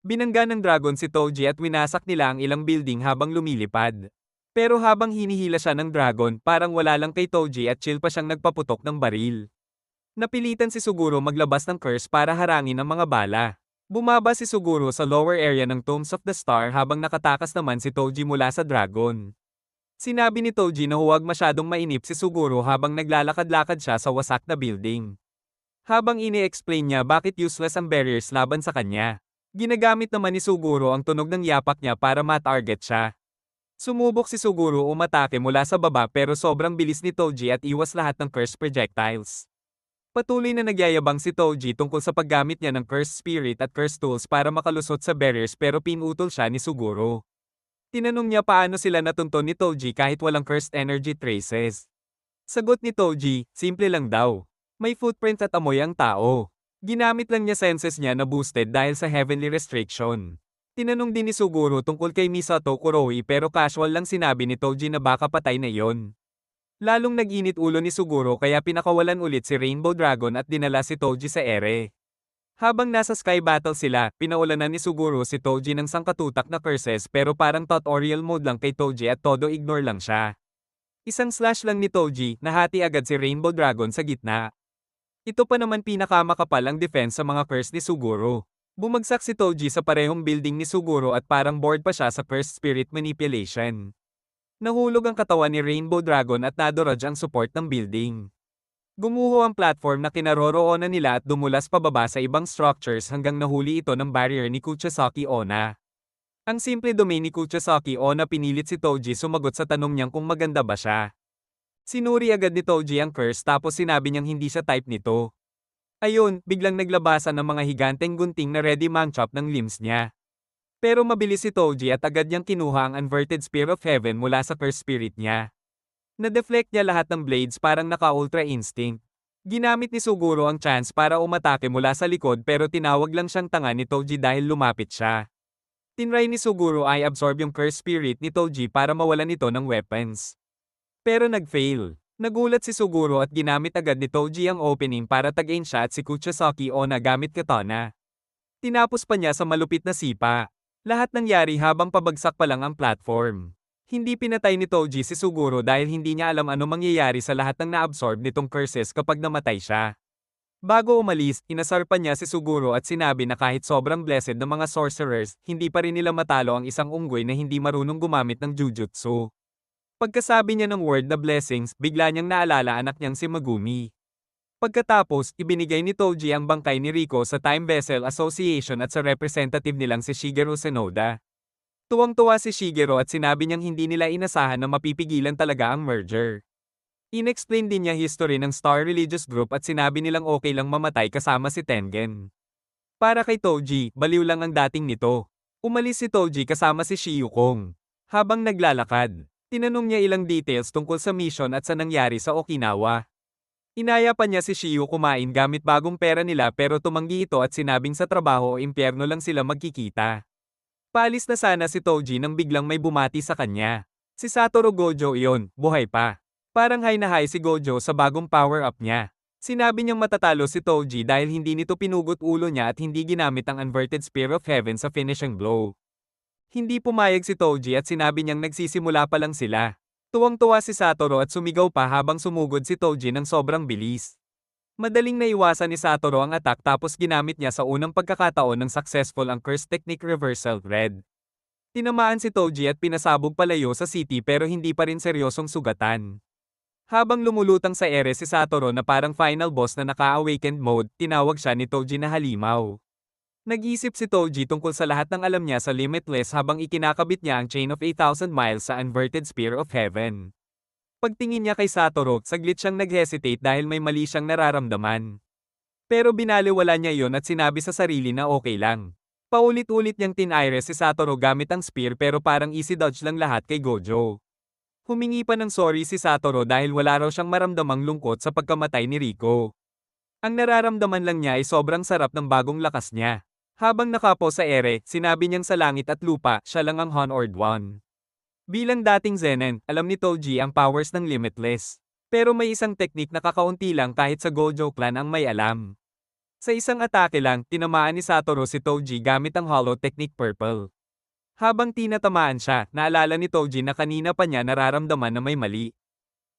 Binangga ng dragon si Toji at winasak nila ang ilang building habang lumilipad. Pero habang hinihila siya ng dragon, parang wala lang kay Toji at chill pa siyang nagpaputok ng baril. Napilitan si Suguro maglabas ng curse para harangin ang mga bala. Bumaba si Suguro sa lower area ng Tombs of the Star habang nakatakas naman si Toji mula sa dragon. Sinabi ni Toji na huwag masyadong mainip si Suguro habang naglalakad-lakad siya sa wasak na building. Habang ini-explain niya bakit useless ang barriers laban sa kanya. Ginagamit naman ni Suguro ang tunog ng yapak niya para ma-target siya. Sumubok si Suguro umatake mula sa baba pero sobrang bilis ni Toji at iwas lahat ng curse projectiles. Patuloy na nagyayabang si Toji tungkol sa paggamit niya ng Cursed Spirit at Cursed Tools para makalusot sa barriers pero pinutol siya ni Suguro. Tinanong niya paano sila natunton ni Toji kahit walang Cursed Energy traces. Sagot ni Toji, simple lang daw. May footprint at amoy ang tao. Ginamit lang niya senses niya na boosted dahil sa heavenly restriction. Tinanong din ni Suguro tungkol kay Misato Kurohi pero casual lang sinabi ni Toji na baka patay na yon. Lalong nag-init ulo ni Suguro kaya pinakawalan ulit si Rainbow Dragon at dinala si Toji sa ere. Habang nasa Sky Battle sila, pinaulanan ni Suguro si Toji ng sangkatutak na curses pero parang tutorial mode lang kay Toji at todo ignore lang siya. Isang slash lang ni Toji, nahati agad si Rainbow Dragon sa gitna. Ito pa naman pinakamakapal ang defense sa mga curse ni Suguro. Bumagsak si Toji sa parehong building ni Suguro at parang bored pa siya sa Cursed Spirit Manipulation. Nahulog ang katawan ni Rainbow Dragon at nadoraj ang support ng building. Gumuho ang platform na kinaroroonan nila at dumulas pababa sa ibang structures hanggang nahuli ito ng barrier ni Kuchisaki Onna. Ang simple domain ni Kuchisaki Onna pinilit si Toji sumagot sa tanong niyang kung maganda ba siya. Sinuri agad ni Toji ang curse tapos sinabi niyang hindi siya type nito. Ayun, biglang naglabasan ng mga higanteng gunting na ready mang-chop ng limbs niya. Pero mabilis si Toji at agad niyang kinuha ang Inverted Spear of Heaven mula sa curse spirit niya. Na-deflect niya lahat ng blades parang naka-ultra instinct. Ginamit ni Suguro ang chance para umatake mula sa likod pero tinawag lang siyang tanga ni Toji dahil lumapit siya. Tinry ni Suguro ay absorb yung curse spirit ni Toji para mawalan ito ng weapons. Pero nag-fail. Nagulat si Suguro at ginamit agad ni Toji ang opening para tagayin siya at si Kuchisaki Onna gamit katana. Tinapos pa niya sa malupit na sipa. Lahat nangyari habang pabagsak pa lang ang platform. Hindi pinatay ni Toji si Suguro dahil hindi niya alam ano mangyayari sa lahat ng na-absorb nitong curses kapag namatay siya. Bago umalis, inasar pa niya si Suguro at sinabi na kahit sobrang blessed ng mga sorcerers, hindi pa rin nila matalo ang isang unggoy na hindi marunong gumamit ng jujutsu. Pagkasabi niya ng word na blessings, bigla niyang naalala anak niyang si Megumi. Pagkatapos, ibinigay ni Toji ang bangkay ni Rico sa Time Vessel Association at sa representative nilang si Shigeru Sonoda. Tuwang-tuwa si Shigeru at sinabi niyang hindi nila inasahan na mapipigilan talaga ang merger. Inexplain din niya history ng Star Religious Group at sinabi nilang okay lang mamatay kasama si Tengen. Para kay Toji, baliw lang ang dating nito. Umalis si Toji kasama si Shiyu Kong. Habang naglalakad, tinanong niya ilang details tungkol sa mission at sa nangyari sa Okinawa. Inaya pa niya si Shiyu kumain gamit bagong pera nila pero tumanggi ito at sinabing sa trabaho o impyerno lang sila magkikita. Paalis na sana si Toji nang biglang may bumati sa kanya. Si Satoru Gojo iyon, buhay pa. Parang high na high si Gojo sa bagong power-up niya. Sinabi niyang matatalo si Toji dahil hindi nito pinugot ulo niya at hindi ginamit ang Inverted Spear of Heaven sa finishing blow. Hindi pumayag si Toji at sinabi niyang nagsisimula pa lang sila. Tuwang-tuwa si Satoru at sumigaw pa habang sumugod si Toji ng sobrang bilis. Madaling naiwasan ni Satoru ang attack tapos ginamit niya sa unang pagkakataon ng successful ang Curse Technique Reversal Red. Tinamaan si Toji at pinasabog palayo sa city pero hindi pa rin seryosong sugatan. Habang lumulutang sa ere si Satoru na parang final boss na naka-awakened mode, tinawag siya ni Toji na halimaw. Nag-isip si Toji tungkol sa lahat ng alam niya sa Limitless habang ikinakabit niya ang Chain of 8,000 Miles sa Inverted Spear of Heaven. Pagtingin niya kay Satoru, saglit siyang nag-hesitate dahil may mali siyang nararamdaman. Pero binaliwala niya yon at sinabi sa sarili na okay lang. Paulit-ulit niyang tinire si Satoru gamit ang spear pero parang easy dodge lang lahat kay Gojo. Humingi pa ng sorry si Satoru dahil wala raw siyang maramdamang lungkot sa pagkamatay ni Rico. Ang nararamdaman lang niya ay sobrang sarap ng bagong lakas niya. Habang nakapo sa ere, sinabi niyang sa langit at lupa, siya lang ang Honored One. Bilang dating Zenin, alam ni Toji ang powers ng Limitless. Pero may isang teknik na kakaunti lang kahit sa Gojo clan ang may alam. Sa isang atake lang, tinamaan ni Satoru si Toji gamit ang Hollow Technique Purple. Habang tinatamaan siya, naalala ni Toji na kanina pa niya nararamdaman na may mali.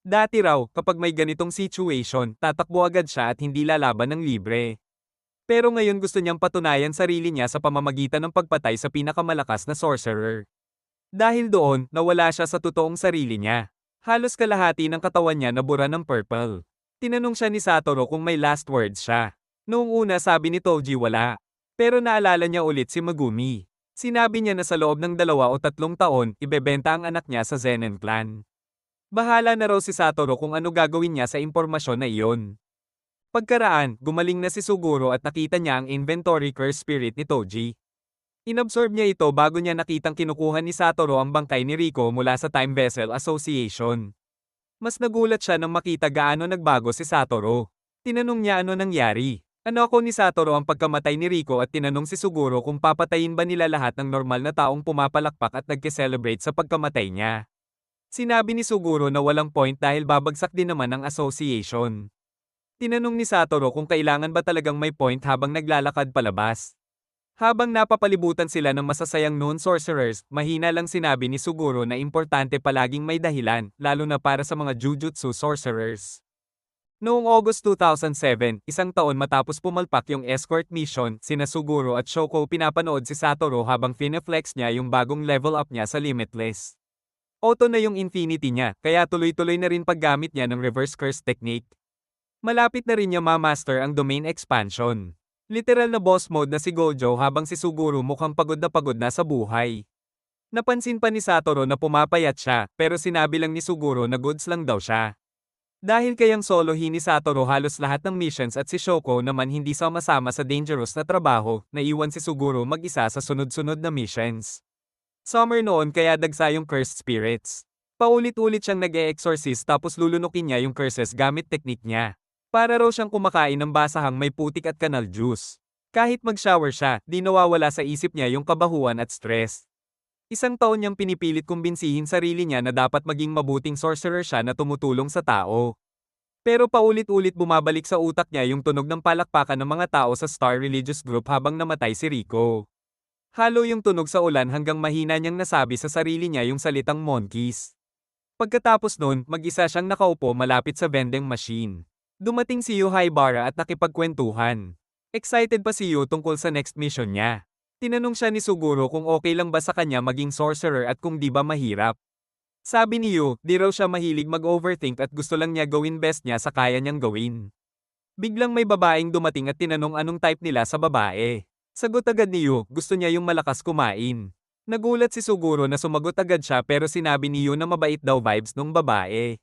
Dati raw, kapag may ganitong situation, tatakbo agad siya at hindi lalaban ng libre. Pero ngayon gusto niyang patunayan sarili niya sa pamamagitan ng pagpatay sa pinakamalakas na sorcerer. Dahil doon, nawala siya sa totoong sarili niya. Halos kalahati ng katawan niya nabura ng purple. Tinanong siya ni Satoru kung may last words siya. Noong una sabi ni Toji wala. Pero naalala niya ulit si Megumi. Sinabi niya na sa loob ng 2 o 3 taon, ibebenta ang anak niya sa Zenin clan. Bahala na raw si Satoru kung ano gagawin niya sa impormasyon na iyon. Pagkaraan, gumaling na si Suguro at nakita niya ang inventory curse spirit ni Toji. Inabsorb niya ito bago niya nakitang kinukuha ni Satoru ang bangkay ni Rico mula sa Time Vessel Association. Mas nagulat siya nang makita gaano nagbago si Satoru. Tinanong niya ano nangyari. Ano ako ni Satoru ang pagkamatay ni Rico at tinanong si Suguro kung papatayin ba nila lahat ng normal na taong pumapalakpak at nagke-celebrate sa pagkamatay niya. Sinabi ni Suguro na walang point dahil babagsak din naman ang association. Tinanong ni Satoru kung kailangan ba talagang may point habang naglalakad palabas. Habang napapalibutan sila ng masasayang non-sorcerers, mahina lang sinabi ni Suguro na importante palaging may dahilan, lalo na para sa mga jujutsu sorcerers. Noong August 2007, 1 taon matapos pumalpak yung escort mission, sina Suguro at Shoko pinapanood si Satoru habang fine-flex niya yung bagong level up niya sa Limitless. Auto na yung Infinity niya, kaya tuloy-tuloy na rin paggamit niya ng reverse curse technique. Malapit na rin niya ma-master ang domain expansion. Literal na boss mode na si Gojo habang si Suguro mukhang pagod na sa buhay. Napansin pa ni Satoru na pumapayat siya, pero sinabi lang ni Suguro na goods lang daw siya. Dahil kayang solohin ni Satoru halos lahat ng missions at si Shoko naman hindi sama-sama sa dangerous na trabaho, naiwan si Suguro mag-isa sa sunod-sunod na missions. Summer noon kaya dagsa yung cursed spirits. Paulit-ulit siyang nag-e-exorcist tapos lulunukin niya yung curses gamit teknik niya. Para raw siyang kumakain ng basahang may putik at kanal juice. Kahit mag-shower siya, di nawawala sa isip niya yung kabahuan at stress. 1 taon niyang pinipilit kumbinsihin sarili niya na dapat maging mabuting sorcerer siya na tumutulong sa tao. Pero paulit-ulit bumabalik sa utak niya yung tunog ng palakpakan ng mga tao sa Star Religious Group habang namatay si Rico. Halo yung tunog sa ulan hanggang mahina niyang nasabi sa sarili niya yung salitang monkeys. Pagkatapos nun, mag-isa siyang nakaupo malapit sa vending machine. Dumating si Yu Haibara at nakipagkwentuhan. Excited pa si Yu tungkol sa next mission niya. Tinanong siya ni Suguro kung okay lang ba sa kanya maging sorcerer at kung di ba mahirap. Sabi ni Yu, di raw siya mahilig mag-overthink at gusto lang niya gawin best niya sa kaya niyang gawin. Biglang may babaeng dumating at tinanong anong type nila sa babae. Sagot agad ni Yu, gusto niya yung malakas kumain. Nagulat si Suguro na sumagot agad siya pero sinabi ni Yu na mabait daw vibes nung babae.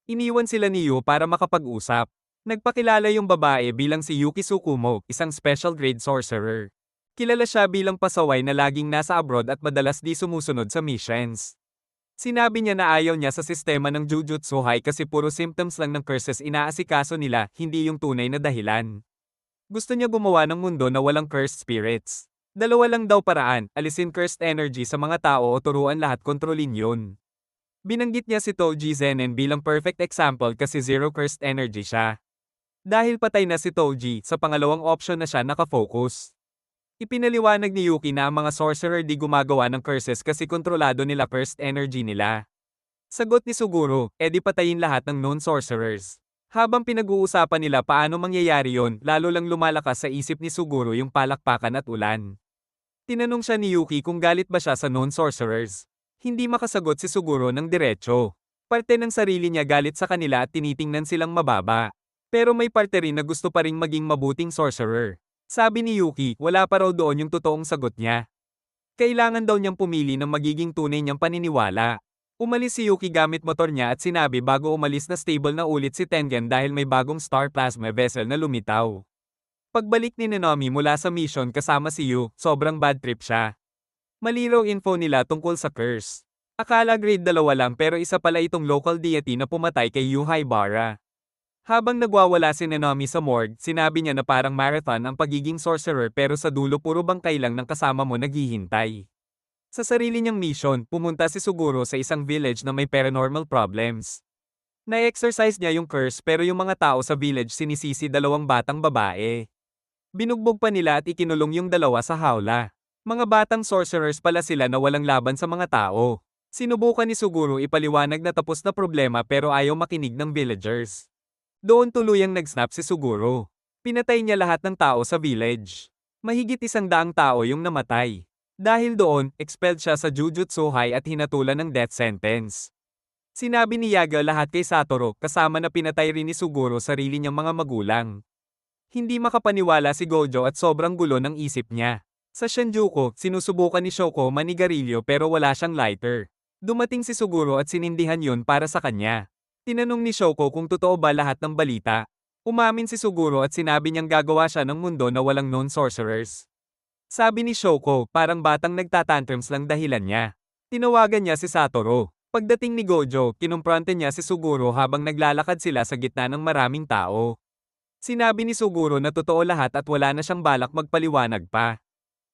Iniwan sila ni Yu para makapag-usap. Nagpakilala yung babae bilang si Yuki Tsukumo, isang special grade sorcerer. Kilala siya bilang pasaway na laging nasa abroad at madalas di sumusunod sa missions. Sinabi niya na ayaw niya sa sistema ng Jujutsu High kasi puro symptoms lang ng curses inaasikaso nila, hindi yung tunay na dahilan. Gusto niya gumawa ng mundo na walang cursed spirits. 2 lang daw paraan, alisin cursed energy sa mga tao o turuan lahat kontrolin yun. Binanggit niya si Toji Zenin bilang perfect example kasi zero cursed energy siya. Dahil patay na si Toji, sa pangalawang option na siya nakafocus. Ipinaliwanag ni Yuki na ang mga sorcerer di gumagawa ng curses kasi kontrolado nila cursed energy nila. Sagot ni Suguro, edi patayin lahat ng non-sorcerers. Habang pinag-uusapan nila paano mangyayari yon, lalo lang lumalakas sa isip ni Suguro yung palakpakan at ulan. Tinanong siya ni Yuki kung galit ba siya sa non-sorcerers. Hindi makasagot si Suguro ng diretso. Parte ng sarili niya galit sa kanila at tinitingnan silang mababa. Pero may parte rin na gusto pa ring maging mabuting sorcerer. Sabi ni Yuki, wala pa raw doon yung totoong sagot niya. Kailangan daw niyang pumili ng magiging tunay niyang paniniwala. Umalis si Yuki gamit motor niya at sinabi bago umalis na stable na ulit si Tengen dahil may bagong Star Plasma vessel na lumitaw. Pagbalik ni Nanami mula sa mission kasama si Yu, sobrang bad trip siya. Malinaw info nila tungkol sa curse. Akala grade 2 lang pero isa pala itong local deity na pumatay kay Yu Haibara. Habang nagwawala si Nanami sa morgue, sinabi niya na parang marathon ang pagiging sorcerer pero sa dulo puro bangkay lang ng kasama mo naghihintay. Sa sarili niyang mission, pumunta si Suguro sa isang village na may paranormal problems. Na-exercise niya yung curse pero yung mga tao sa village sinisisi 2 batang babae. Binugbog pa nila at ikinulong yung dalawa sa hawla. Mga batang sorcerers pala sila na walang laban sa mga tao. Sinubukan ni Suguro ipaliwanag na tapos na problema pero ayaw makinig ng villagers. Doon tuluyang nag-snap si Suguro. Pinatay niya lahat ng tao sa village. Mahigit 100 tao yung namatay. Dahil doon, expelled siya sa Jujutsu High at hinatulan ng death sentence. Sinabi ni Yaga lahat kay Satoru kasama na pinatay rin ni Suguro sarili niyang mga magulang. Hindi makapaniwala si Gojo at sobrang gulo ng isip niya. Sa Shinjuku, sinusubukan ni Shoko manigarilyo pero wala siyang lighter. Dumating si Suguro at sinindihan yun para sa kanya. Tinanong ni Shoko kung totoo ba lahat ng balita. Umamin si Suguro at sinabi niyang gagawa siya ng mundo na walang known sorcerers. Sabi ni Shoko, parang batang nagtatantrums lang dahilan niya. Tinawagan niya si Satoru. Pagdating ni Gojo, kinumpronte niya si Suguro habang naglalakad sila sa gitna ng maraming tao. Sinabi ni Suguro na totoo lahat at wala na siyang balak magpaliwanag pa.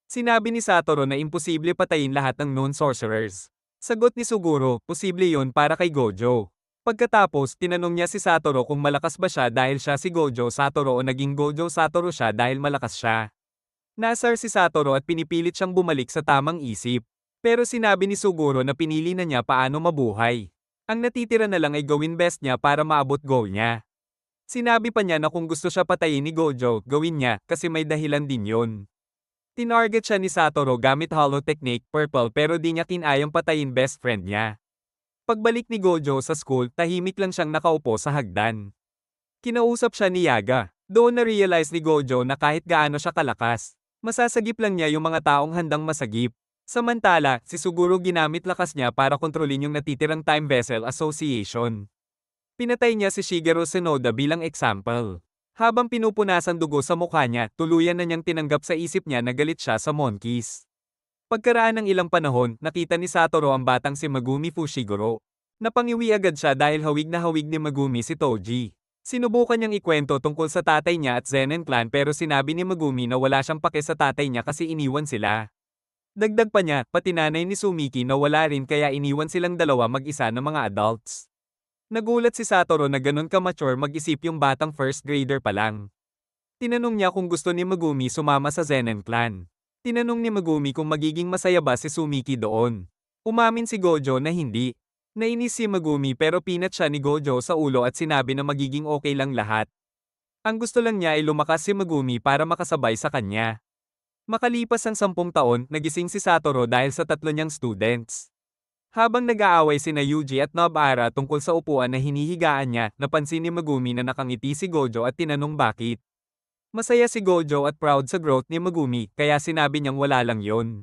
Sinabi ni Satoru na imposible patayin lahat ng known sorcerers. Sagot ni Suguro, posible yon para kay Gojo. Pagkatapos, tinanong niya si Satoru kung malakas ba siya dahil siya si Gojo Satoru o naging Gojo Satoru siya dahil malakas siya. Nasar si Satoru at pinipilit siyang bumalik sa tamang isip. Pero sinabi ni Suguro na pinili na niya paano mabuhay. Ang natitira na lang ay gawin best niya para maabot goal niya. Sinabi pa niya na kung gusto siya patayin ni Gojo, gawin niya, kasi may dahilan din yon. Tinarget siya ni Satoru gamit Hollow Technique, Purple pero di niya kinayang patayin best friend niya. Pagbalik ni Gojo sa school, tahimik lang siyang nakaupo sa hagdan. Kinausap siya ni Yaga. Doon na-realize ni Gojo na kahit gaano siya kalakas, masasagip lang niya yung mga taong handang masagip. Samantala, si Suguro ginamit lakas niya para kontrolin yung natitirang Time Vessel Association. Pinatay niya si Shigeru Shinoda bilang example. Habang pinupunasan dugo sa mukha niya, tuluyan na niyang tinanggap sa isip niya na galit siya sa monkeys. Pagkaraan ng ilang panahon, nakita ni Satoru ang batang si Megumi Fushiguro. Napangiwi agad siya dahil hawig na hawig ni Megumi si Toji. Sinubukan niyang ikwento tungkol sa tatay niya at Zenin clan pero sinabi ni Megumi na wala siyang pake sa tatay niya kasi iniwan sila. Dagdag pa niya, pati nanay ni Sumiki na wala rin kaya iniwan silang dalawa mag-isa ng mga adults. Nagulat si Satoru na ganun ka-mature mag-isip yung batang first grader pa lang. Tinanong niya kung gusto ni Megumi sumama sa Zenin clan. Tinanong ni Megumi kung magiging masaya ba si Sumiki doon. Umamin si Gojo na hindi. Nainis si Megumi pero pinat siya ni Gojo sa ulo at sinabi na magiging okay lang lahat. Ang gusto lang niya ay lumakas si Megumi para makasabay sa kanya. Makalipas ang 10 taon, nagising si Satoru dahil sa tatlo niyang students. Habang nag-aaway sina Yuji at Nobara tungkol sa upuan na hinihigaan niya, napansin ni Megumi na nakangiti si Gojo at tinanong bakit. Masaya si Gojo at proud sa growth ni Megumi, kaya sinabi niyang wala lang yon.